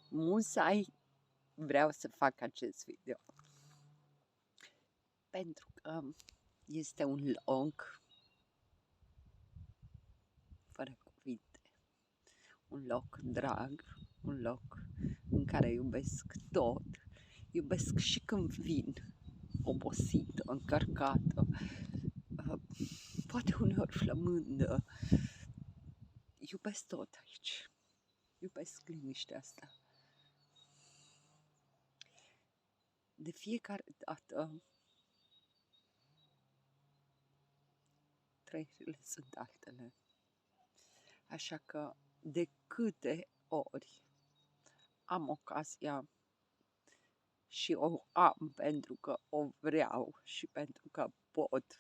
Musai vreau să fac acest video. Pentru că este un loc fără cuvinte, un loc drag, un loc în care iubesc tot, iubesc și când vin obosită, încărcată, poate uneori flămândă, iubesc tot aici, iubesc liniștea asta. De fiecare dată trăirile sunt altele, așa că de câte ori am ocazia și o am pentru că o vreau și pentru că pot.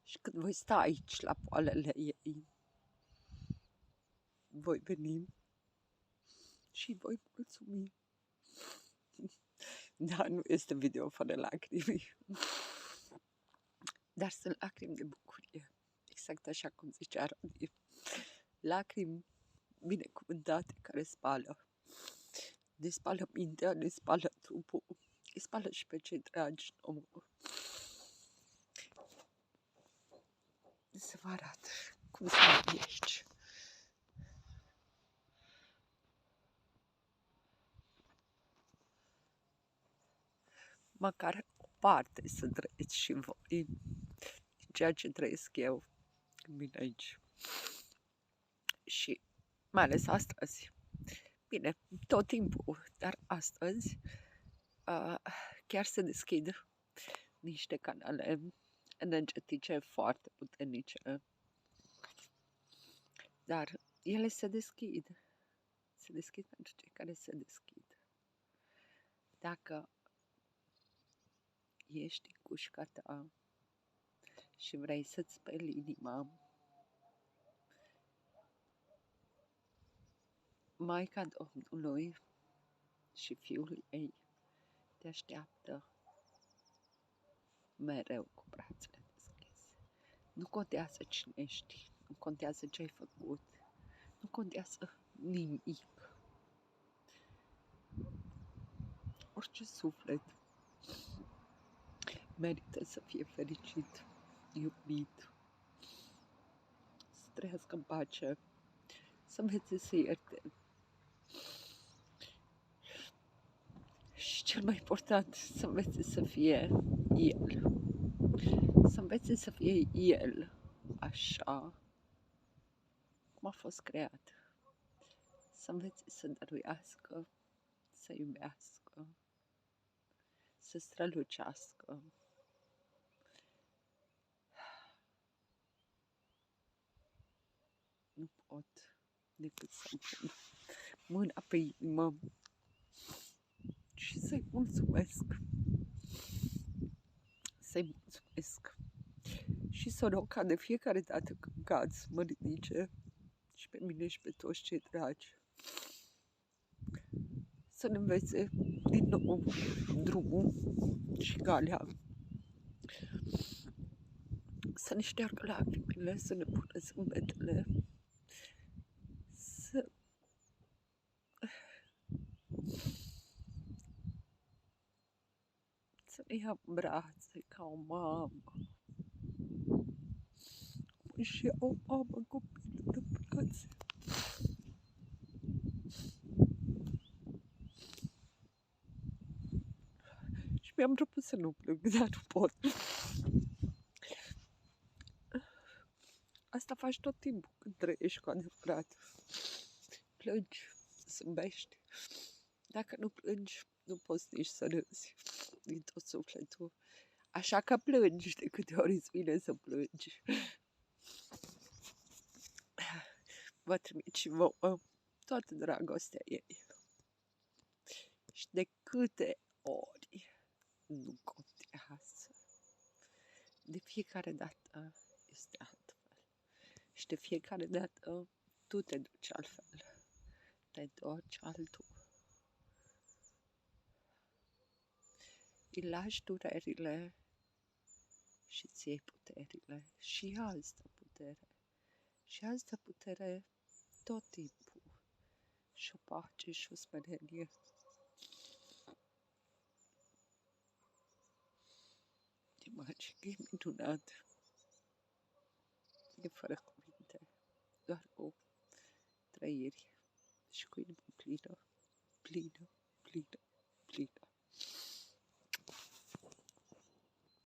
Și când voi sta aici la poalele ei, voi veni și voi mulțumi. Da, nu este video fără lacrimi, dar sunt lacrimi de bucurie, exact așa cum zicea Rodi. Lacrimi binecuvântate care spală. Ne spală mintea, ne spală trupul, ne spală și pe cei dragi nouă. Să vă arăt cum să ești. Măcar o parte să trăiți și voi din ceea ce trăiesc eu când vin aici. Și mai ales astăzi. Bine, tot timpul, dar astăzi chiar se deschid niște canale energetice foarte puternice. Dar ele se deschid. Se deschid pentru cei care se deschid. Dacă ești în cușca ta și vrei să-ți speli inima, Maica Domnului și Fiul ei te așteaptă mereu cu brațele deschise. Nu contează cine ești, nu contează ce ai făcut, nu contează nimic. Orice suflet merită să fie fericit, iubit, să trăiască în pace, să învețe să ierte. Și cel mai important, să învețe să fie el. Să învețe să fie el așa cum a fost creat. Să învețe să dăruiască, să iubească, să strălucească. Nu pot decât să-mi pun mâna pe inimă și să-i mulțumesc. Să-i mulțumesc. Și să rog ca de fiecare dată când cad să mă ridice și pe mine și pe toți cei dragi. Să ne învețe din nou drumul și calea. Să ne șteargă lacrimile, să ne pună zâmbetele. Să ne ia în brațe ca o mamă. Și o mamă copilul în brațe. Și mi-am propus să nu plâng, dar nu pot. Asta faci tot timpul când trăiești cu adevărat. Plângi, zâmbești. Dacă nu plângi, nu poți nici să râzi din tot sufletul. Așa că plângi de câte ori îți vine să plângi. Vă trimit și vouă toată dragostea ei. Și de câte ori nu contează. De fiecare dată este altfel. Și de fiecare dată tu te duci altfel. Te întorci altul. Îi lași durerile și ți iei puterile și altă putere și asta putere tot timpul și o pace și o smerenie. E magic, e minunat, e fără cuvinte, doar cu trăiri și cu inimă plină, plină, plină.